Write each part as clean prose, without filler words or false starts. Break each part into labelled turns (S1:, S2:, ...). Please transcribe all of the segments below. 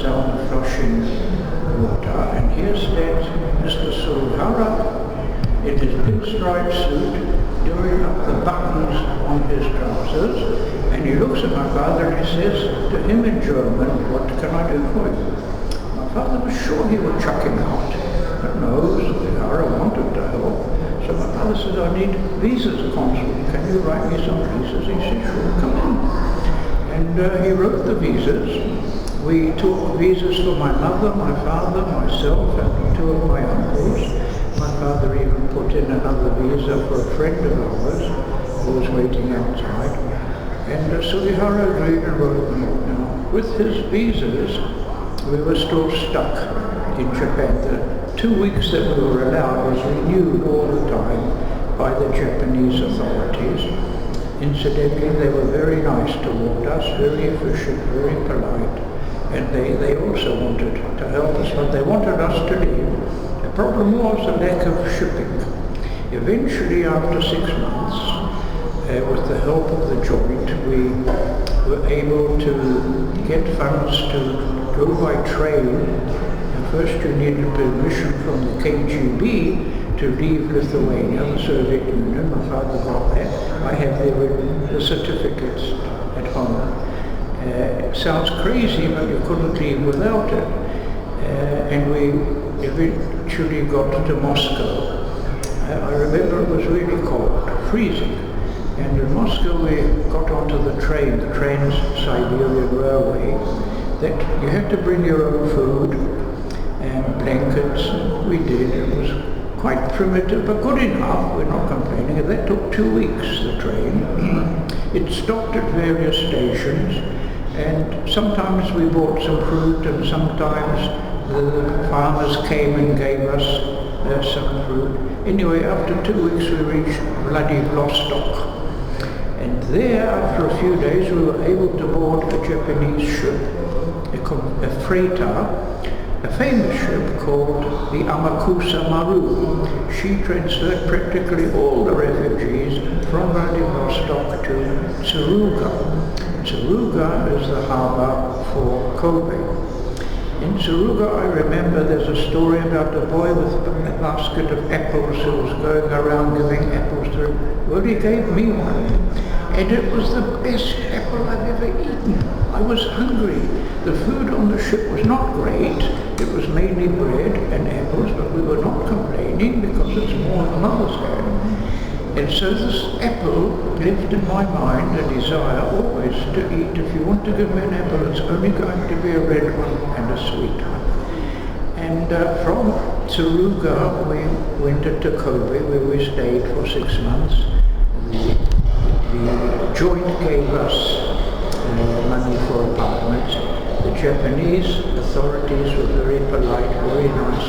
S1: down the flushing water, and here stands Mr. Suhara in his pinstripe suit, doing up the buttons on his trousers, and he looks at my father and he says to him in German, "What can I do for you?" My father was sure he would chuck him out, but no, Suhara wanted to help. So my father said, "I need visas, consul. Can you write me some visas?" He said, "Sure, come in." And he wrote the visas. We took visas for my mother, my father, myself, and two of my uncles. My father even put in another visa for a friend of ours who was waiting outside. And Sugihara agreed and wrote them all. Now, with his visas, we were still stuck in Japan. The 2 weeks that we were allowed was renewed all the time by the Japanese authorities. Incidentally, they were very nice toward us, very efficient, very polite, and they also wanted to help us, but they wanted us to leave. The problem was the lack of shipping. Eventually, after 6 months, with the help of the joint, we were able to get funds to go by train. And first you needed permission from the KGB to leave Lithuania, the Soviet Union. My father got that. I have the certificates at home. It sounds crazy, but you couldn't leave without it. And we eventually got to Moscow. I remember it was really cold, freezing. And in Moscow we got onto the Trans-Siberian Railway, that you had to bring your own food and blankets. We did. It was quite primitive, but good enough. We're not complaining. And that took 2 weeks, the train. It stopped at various stations, and sometimes we bought some fruit, and sometimes the farmers came and gave us some fruit. Anyway, after 2 weeks we reached Vladivostok. And there, after a few days, we were able to board a Japanese ship, a freighter, a famous ship called the Amakusa Maru. She transferred practically all the refugees from Vladivostok to Tsuruga. Tsuruga is the harbor for Kobe. In Tsuruga, I remember there's a story about a boy with a basket of apples who was going around giving apples to him. Well, he gave me one, and it was the best apple I've ever eaten. I was hungry. The food on the ship was not great. It was mainly bread and apples, but we were not complaining because it's more than others had. And so this apple left in my mind a desire always to eat. If you want to give me an apple, it's only going to be a red one and a sweet one. And from Tsuruga we went to Kobe, where we stayed for 6 months. The joint gave us money for apartments. The Japanese authorities were very polite, very nice.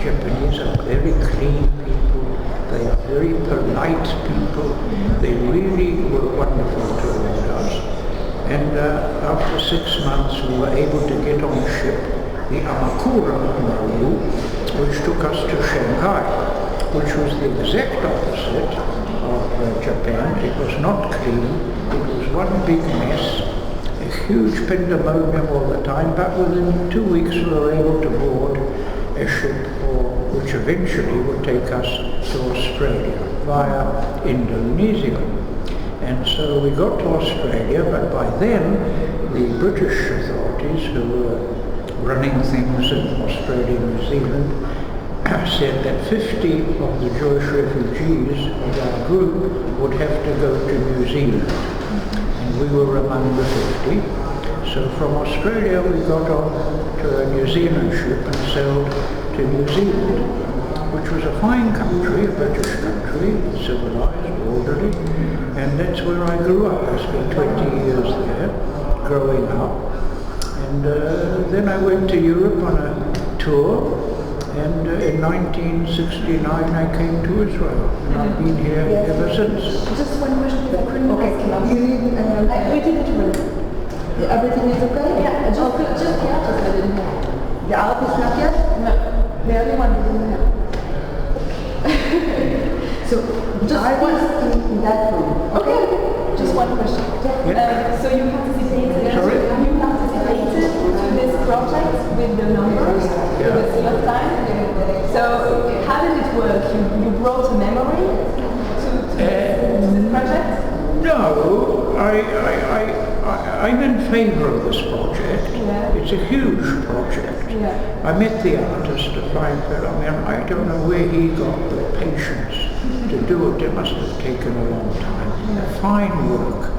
S1: Japanese are very clean people. They are very polite people. They really were wonderful toward us. And after 6 months we were able to get on a ship, the Amakura Maru, which took us to Shanghai, which was the exact opposite of Japan. It was not clean. It was one big mess, a huge pandemonium all the time, but within 2 weeks we were able to board a ship which eventually would take us to Australia via Indonesia. And so we got to Australia, but by then the British authorities who were running things in Australia and New Zealand said that 50 of the Jewish refugees of our group would have to go to New Zealand. And we were among the 50. So from Australia we got on to a New Zealand ship and sailed to New Zealand, which was a fine country, a British country, civilized, orderly, and that's where I grew up. I spent 20 years there, growing up. And then I went to Europe on a tour, and in 1969 I came to Israel, and I've been here ever since.
S2: Just one question, I couldn't ask about. We didn't really. Everything is okay? Yeah, just the artist I didn't have. The artist not yet? No, the only one didn't have. So, just I was in that room. Okay, just one question.
S1: Yeah.
S2: So you participated?
S1: Sorry?
S2: You participated to this project? with the numbers, with the seal of time. So how did it work? You brought a memory to the project?
S1: No, I'm in favour of this project.
S2: Yeah.
S1: It's a huge project.
S2: Yeah.
S1: I met the artist, Frenkel. I mean, I don't know where he got the patience to do it. It must have taken a long time. Fine work.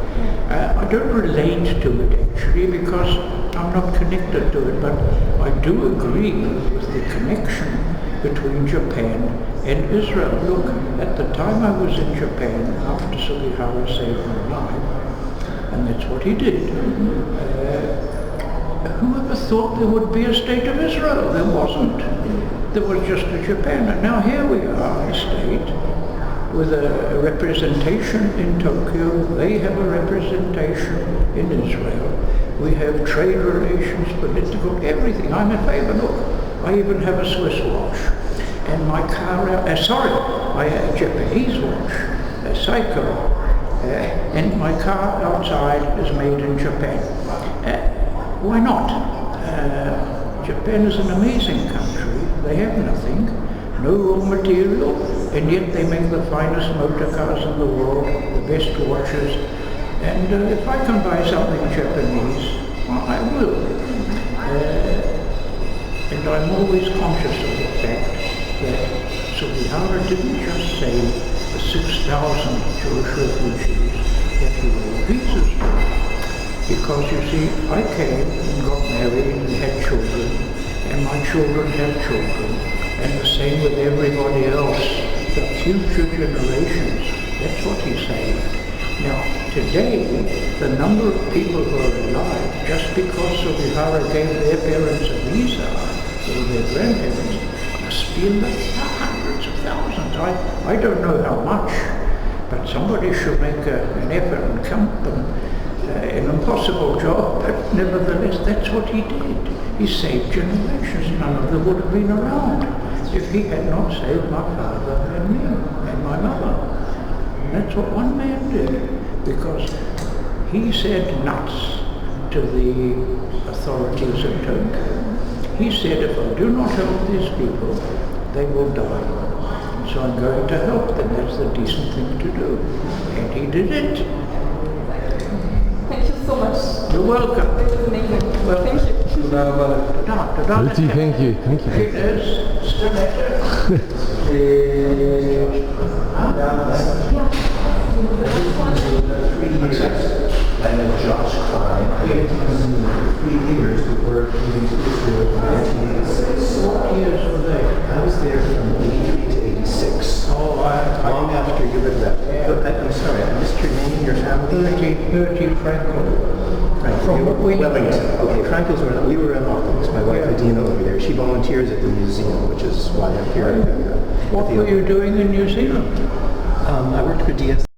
S1: I don't relate to it actually because I'm not connected to it, but I do agree with the connection between Japan and Israel. Look, at the time I was in Japan, after Sugihara saved my life, and that's what he did. Whoever thought there would be a state of Israel? There wasn't. There was just a Japan. And now here we are, a state, with a representation in Tokyo. They have a representation in Israel. We have trade relations, political, everything. I'm in favor. Look, I even have a Swiss watch. And my car, I have a Japanese watch, a Seiko. And my car outside is made in Japan. Why not? Japan is an amazing country. They have nothing, no raw material, and yet they make the finest motor cars in the world, the best watches. And if I can buy something Japanese, well, I will. And I'm always conscious of the fact that Sugihara didn't just save the 6,000 Jewish refugees that he wrote visas to. Because you see, I came and got married and had children, and my children have children, and the same with everybody else, the future generations. That's what he saved. Now, today, the number of people who are alive, just because Sugihara gave their parents a visa, or their grandparents, must be in the hundreds of thousands. I don't know how much, but somebody should make an effort and count them. An impossible job, but nevertheless, that's what he did. He saved generations. None of them would have been around if he had not saved my father and me and my mother. That's what one man did, because he said nuts to the authorities in Tokyo. He said, if I do not help these people, they will die. So I'm going to help them. That's the decent thing to do. And he did it.
S2: Thank you so much.
S1: You're welcome.
S2: It was amazing.
S1: Well,
S2: thank you.
S3: Thank you. Thank
S4: And Josh Klein, three years before moving to Israel in 1986.
S1: What years were they?
S4: I was there from 83 to 86.
S1: Oh,
S4: Long after you had left.
S1: Yeah.
S4: I'm sorry, I missed your name and your family.
S1: 30 Frenkel. From
S4: Wellington. Okay, Frenkel's we were in Auckland. My wife Adina over there. She volunteers at the museum, which is why I'm here.
S1: What were you doing in New Zealand?
S4: I worked for DS.